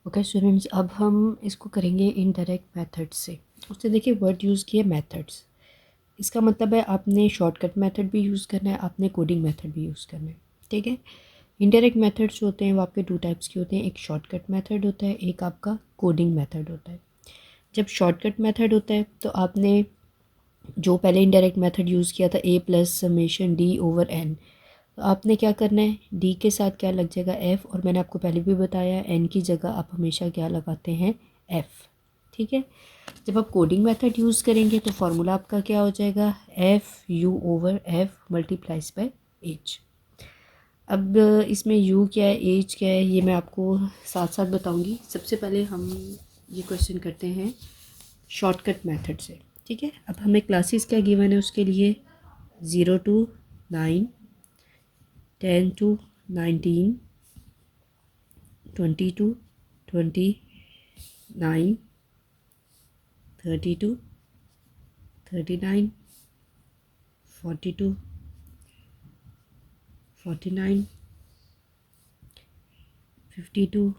Okay students, अब हम इसको करेंगे इनडायरेक्ट मेथड से। उससे देखिए वर्ड यूज़ किया मेथड्स। इसका मतलब है आपने शॉर्टकट मेथड भी यूज़ करना है, आपने कोडिंग मेथड भी यूज़ करना है। ठीक है। इनडायरेक्ट मेथड्स जो होते हैं वो आपके दो टाइप्स के होते हैं, एक शॉर्टकट मेथड होता है, एक आपका कोडिंग मेथड होता है। जब शॉर्टकट मेथड होता है तो आपने जो पहले इनडायरेक्ट मेथड यूज़ किया था a plus summation d over n, तो आपने क्या करना है, डी के साथ क्या लग जाएगा एफ़, और मैंने आपको पहले भी बताया एन की जगह आप हमेशा क्या लगाते हैं, एफ़। ठीक है। जब आप कोडिंग मेथड यूज़ करेंगे तो फार्मूला आपका क्या हो जाएगा, F U over F multiplies by H. अब इसमें यू क्या है, एज क्या है, ये मैं आपको साथ साथ बताऊंगी। सबसे पहले हम ये क्वेश्चन करते हैं शॉर्टकट मेथड से। ठीक है। अब हमें क्लासेस क्या गिवन है उसके लिए, 0 to 9, 10 to 19, 20 to 29, 30 to 39, 40 to 49, 50 to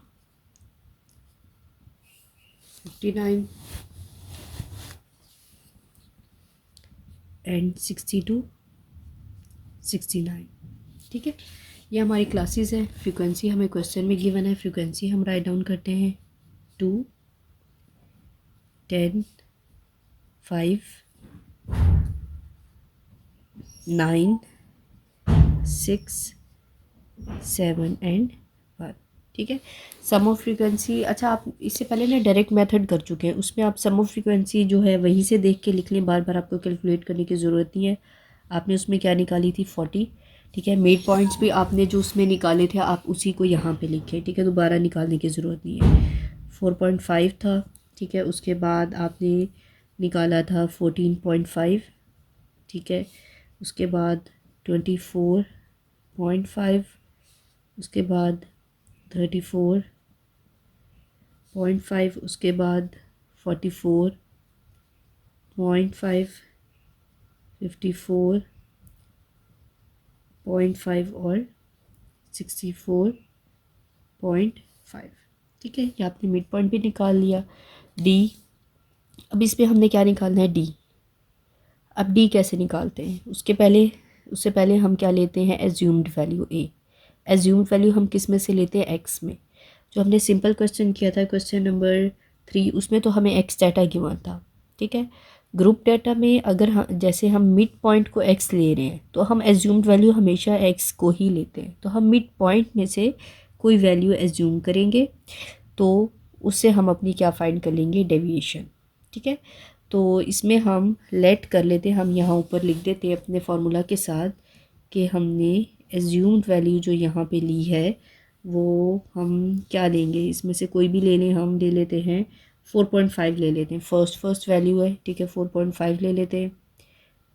59 and 60 to 69। ठीक है। ये हमारी क्लासेस है। फ्रीक्वेंसी हमें क्वेश्चन में गिवन है, फ्रीक्वेंसी हम राइट डाउन करते हैं 2, 10, 5, 9, 6, 7 एंड 1। ठीक है। सम ऑफ फ्रीक्वेंसी, अच्छा आप इससे पहले ना डायरेक्ट मेथड कर चुके हैं, उसमें आप सम ऑफ फ्रीक्वेंसी जो है वहीं से देख के लिख लें, बार बार आपको कैलकुलेट करने की ज़रूरत नहीं है। आपने उसमें क्या निकाली थी, 40। ठीक है। मिड पॉइंट्स भी आपने जो उसमें निकाले थे आप उसी को यहाँ पे लिखें। ठीक है। दोबारा निकालने की ज़रूरत नहीं है। 4.5 था। ठीक है। उसके बाद आपने निकाला था 14.5। ठीक है। उसके बाद 24.5, उसके बाद 34.5, उसके बाद 44.5, 54.5 और 64.5। ठीक है। ये आपने मिड पॉइंट भी निकाल लिया। डी, अब इस पे हमने क्या निकालना है, डी। अब डी कैसे निकालते हैं, उससे पहले हम क्या लेते हैं, एज्यूम्ड वैल्यू ए। एज्यूम्ड वैल्यू हम किस में से लेते हैं, एक्स में। जो हमने सिंपल क्वेश्चन किया था क्वेश्चन नंबर 3, उसमें तो हमें एक्स डाटा गिवन था। ठीक है। ग्रुप डाटा में अगर जैसे हम मिड पॉइंट को एक्स ले रहे हैं तो हम एज्यूम्ड वैल्यू हमेशा एक्स को ही लेते हैं। तो हम मिड पॉइंट में से कोई वैल्यू एज्यूम करेंगे तो उससे हम अपनी क्या फाइंड कर लेंगे, डेविएशन। ठीक है। तो इसमें हम लेट कर लेते हैं, हम यहाँ ऊपर लिख देते हैं अपने फार्मूला के साथ कि हमने एज्यूम्ड वैल्यू जो यहाँ पे ली है वो हम क्या लेंगे, इसमें से कोई भी ले लें, हम ले लेते हैं 4.5 ले लेते हैं, फर्स्ट वैल्यू है। ठीक है। 4.5 ले लेते हैं,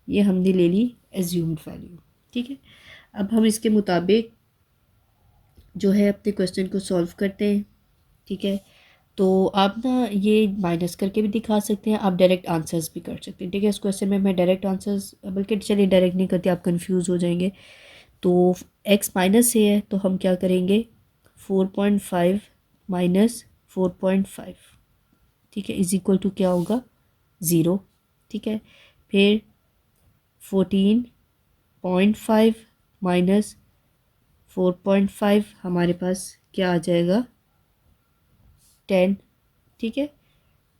ये हमने ले ली एज्यूम्ड वैल्यू। ठीक है। अब हम इसके मुताबिक जो है अपने क्वेश्चन को सॉल्व करते हैं। ठीक है। तो आप ना ये माइनस करके भी दिखा सकते हैं, आप डायरेक्ट आंसर्स भी कर सकते हैं। ठीक है। इस क्वेश्चन में मैं डायरेक्ट आंसर्स, बल्कि चलिए डायरेक्ट नहीं करते, आप कंफ्यूज हो जाएंगे। तो x माइनस से है तो हम क्या करेंगे, 4.5 माइनस 4.5। ठीक है। इज इक्वल टू क्या होगा, 0। ठीक है। फिर 14.5 माइनस 4.5 हमारे पास क्या आ जाएगा, 10। ठीक है।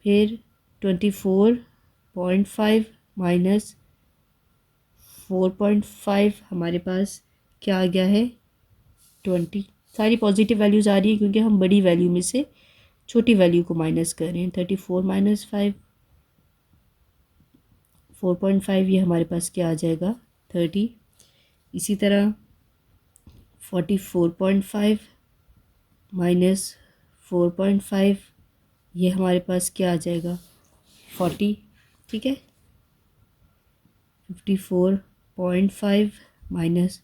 फिर 24.5 माइनस 4.5 हमारे पास क्या आ गया है, 20। सारी पॉजिटिव वैल्यूज़ आ रही है क्योंकि हम बड़ी वैल्यू में से छोटी वैल्यू को माइनस कर रहे हैं। 34 माइनस 5, 4.5, ये हमारे पास क्या आ जाएगा, 30। इसी तरह 44.5 माइनस 4.5, ये हमारे पास क्या आ जाएगा, 40। ठीक है। 54.5 माइनस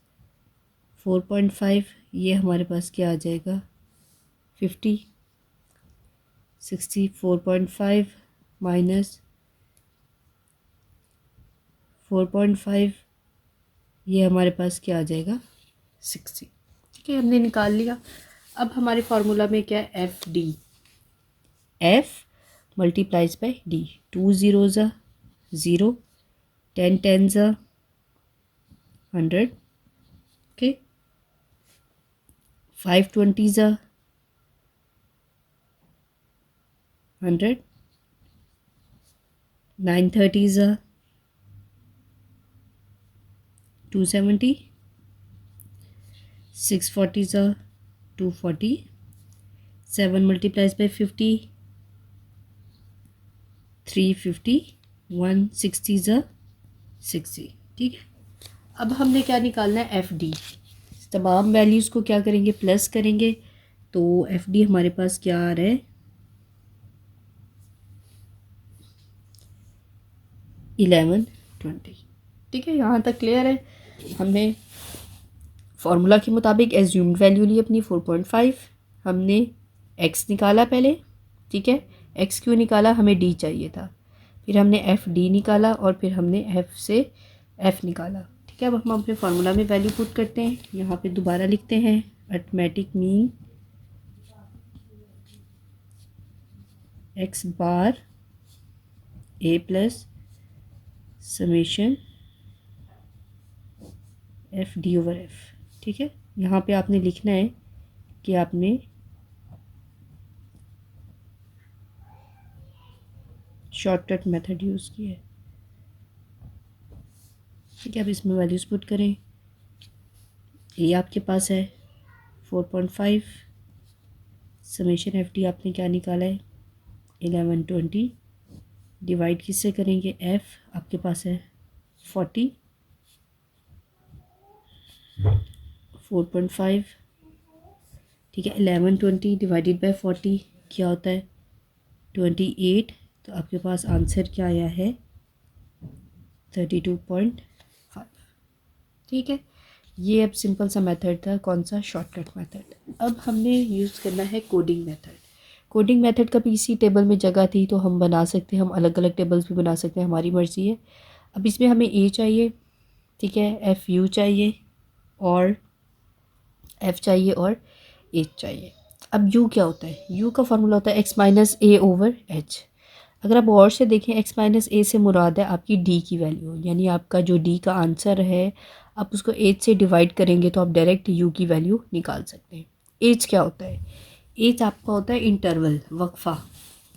4.5, ये हमारे पास क्या आ जाएगा, 50। 64.5 माइनस 4.5, ये हमारे पास क्या आ जाएगा, 60। ठीक है। हमने निकाल लिया। अब हमारे फार्मूला में क्या है, F D. F multiplies by D. 2 zeros are 0, 10 tens are 100, okay, 5 20s are 100, 9 30s are 270, 6 40s are 240, 7 multiplies by 50 350, 1 60s are 60। ठीक है, अब हमने क्या निकालना है, एफ डी। तमाम वैल्यूज़ को क्या करेंगे, प्लस करेंगे। तो एफ डी हमारे पास क्या आ रहा है, 1120। ठीक है, यहाँ तक क्लियर है। हमने फार्मूला के मुताबिक एज्यूम्ड वैल्यू ली अपनी 4.5। हमने एक्स निकाला पहले, ठीक है। एक्स क्यों निकाला, हमें डी चाहिए था। फिर हमने एफ डी निकाला और फिर हमने एफ से एफ निकाला। ठीक है, अब हम अपने फार्मूला में वैल्यू पुट करते हैं। यहाँ पे दोबारा लिखते हैं, arithmetic mean x bar a plus summation f d over f. ठीक है, यहाँ पे आपने लिखना है कि आपने शॉर्टकट मेथड यूज़ किया है। ठीक है, अब इसमें वैल्यूज़ पुट करें। ये आपके पास है 4.5, समेशन एफ डी आपने क्या निकाला है 1120, डिवाइड किससे करेंगे, एफ आपके पास है 40, 4.5, ठीक है। 1120 डिवाइडेड बाय 40 क्या होता है 28। तो आपके पास आंसर क्या आया है 32.5। ठीक है, ये अब सिंपल सा मेथड था, कौन सा, शॉर्टकट मेथड। अब हमने यूज़ करना है कोडिंग मेथड। कोडिंग मेथड का भी इसी टेबल में जगह थी तो हम बना सकते हैं, हम अलग अलग टेबल्स भी बना सकते हैं, हमारी मर्ज़ी है। अब इसमें हमें ए चाहिए, ठीक है, एफ यू चाहिए और एफ चाहिए और एच चाहिए। अब यू क्या होता है, यू का फार्मूला होता है एक्स माइनस ए ओवर एच। अगर आप और से देखें, एक्स माइनस ए से मुराद है आपकी डी की वैल्यू, यानी आपका जो डी का आंसर है आप उसको एच से डिवाइड करेंगे तो आप डायरेक्ट यू की वैल्यू निकाल सकते हैं। एच क्या होता है, एच आपका होता है इंटरवल, वक्फा।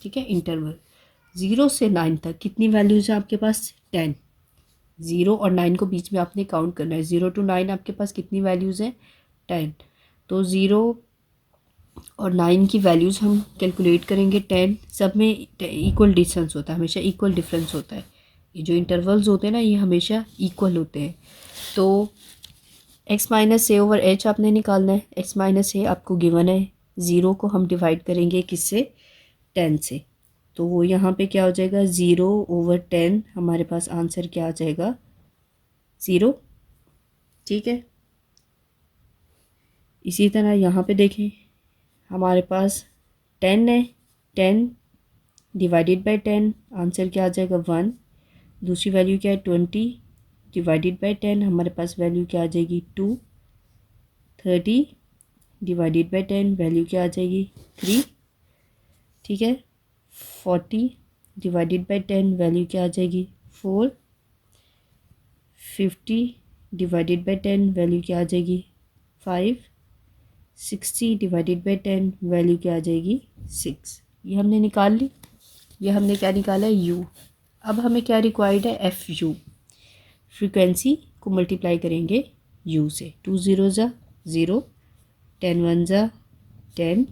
ठीक है, इंटरवल 0 से 9 तक कितनी वैल्यूज़ हैं आपके पास 10। 0 और 9 को बीच में आपने काउंट करना है। 0 to 9 आपके पास कितनी वैल्यूज़ हैं 10। तो 0 और 9 की वैल्यूज़ हम कैलकुलेट करेंगे। 10 सब में इक्वल डिस्टेंस होता है, हमेशा इक्वल डिफरेंस होता है। ये जो इंटरवल्स होते हैं ना, ये हमेशा इक्वल होते हैं। तो एक्स माइनस ए ओवर एच आपने निकालना है। एक्स माइनस ए आपको गिवन है, 0 को हम डिवाइड करेंगे किससे 10 से। तो वो यहाँ पे क्या हो जाएगा 0 ओवर 10, हमारे पास आंसर क्या आ जाएगा 0। ठीक है, इसी तरह यहाँ पे देखें, हमारे पास 10 है, 10 डिवाइडेड बाय 10 आंसर क्या आ जाएगा 1। दूसरी वैल्यू क्या है 20 डिवाइडेड बाय 10, हमारे पास वैल्यू क्या आ जाएगी 2। 30 डिवाइडेड बाय 10 वैल्यू क्या आ जाएगी 3। ठीक है, 40 डिवाइडेड बाय 10 वैल्यू क्या आ जाएगी 4। 50 डिवाइडेड बाय 10 वैल्यू क्या आ जाएगी 5। 60 डिवाइडेड बाय 10 वैल्यू क्या आ जाएगी 6। ये हमने निकाल ली, ये हमने क्या निकाला है यू। अब हमें क्या रिक्वायर्ड है एफ यू। फ्रीक्वेंसी को मल्टीप्लाई करेंगे यू से। 2 zeros are 0, 10 ones are 10,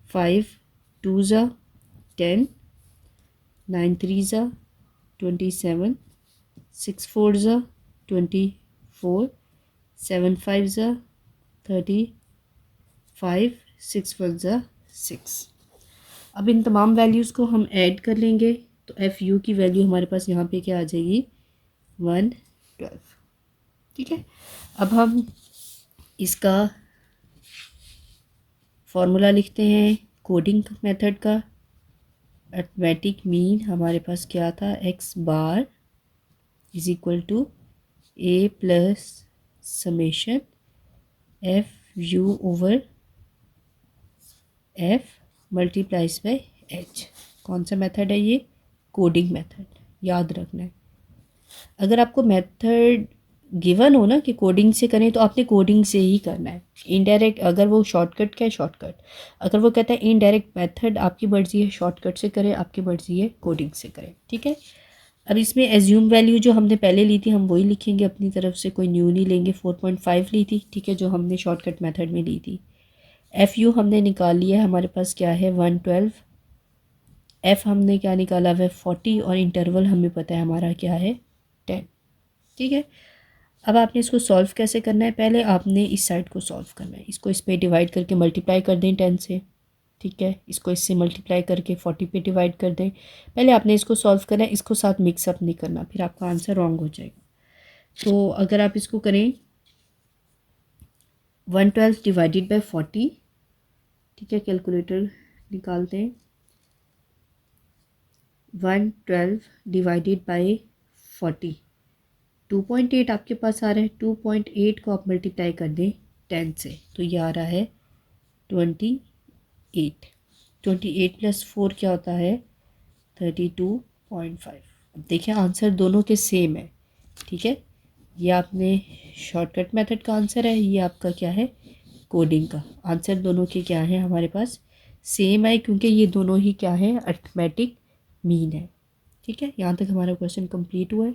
5 twos are 10, 9 threes are 27, 6 fours are 24, 7 fives are 35, 6 ones are 6। अब इन तमाम वैल्यूज़ को हम ऐड कर लेंगे तो एफ यू की वैल्यू हमारे पास यहाँ पे क्या आ जाएगी 112। ठीक है, अब हम इसका फॉर्मूला लिखते हैं कोडिंग मेथड का। अरिथमेटिक मीन हमारे पास क्या था, X bar is equal to A plus summation F U over F multiplies by H. कौन सा मेथड है ये? कोडिंग मेथड, याद रखना है। अगर आपको मेथड गिवन हो ना कि कोडिंग से करें तो आपने कोडिंग से ही करना है। इनडायरेक्ट, अगर वो शॉर्टकट क्या है, शॉर्टकट। अगर वो कहता है इनडायरेक्ट मेथड, आपकी मर्ज़ी है शॉर्टकट से करें, आपकी मर्ज़ी है कोडिंग से करें, ठीक है। अब इसमें एज्यूम वैल्यू जो हमने पहले ली थी हम वही लिखेंगे अपनी तरफ से, कोई न्यू नहीं लेंगे। 4.5 ली थी, ठीक है, जो हमने शॉर्टकट मेथड में ली थी। एफ़ यू हमने निकाल लिया है, हमारे पास क्या है 112। एफ़ हमने क्या निकाला है 40, और इंटरवल हमें पता है हमारा क्या है 10, ठीक है। अब आपने इसको सॉल्व कैसे करना है? पहले आपने इस साइड को सॉल्व करना है, इसको इस पे डिवाइड करके मल्टीप्लाई कर दें 10 से, ठीक है। इसको इससे मल्टीप्लाई करके 40 पे डिवाइड कर दें। पहले आपने इसको सॉल्व करना है, इसको साथ मिक्सअप नहीं करना, फिर आपका आंसर रॉन्ग हो जाएगा। तो अगर आप इसको करें 112 डिवाइडेड बाई 40, ठीक है, कैलकुलेटर निकालते हैं। 112 डिवाइडेड बाई 40, 2.8 आपके पास आ रहा है। 2.8 को आप मल्टीप्लाई कर दें 10 से, तो ये आ रहा है 28। 28 प्लस 4 क्या होता है 32.5। अब देखिए आंसर दोनों के सेम है, ठीक है। ये आपने शॉर्टकट मेथड का आंसर है, ये आपका क्या है कोडिंग का आंसर। दोनों के क्या है हमारे पास सेम है, क्योंकि ये दोनों ही क्या है अरिथमेटिक मीन है, ठीक है। यहाँ तक हमारा क्वेश्चन कंप्लीट हुआ है।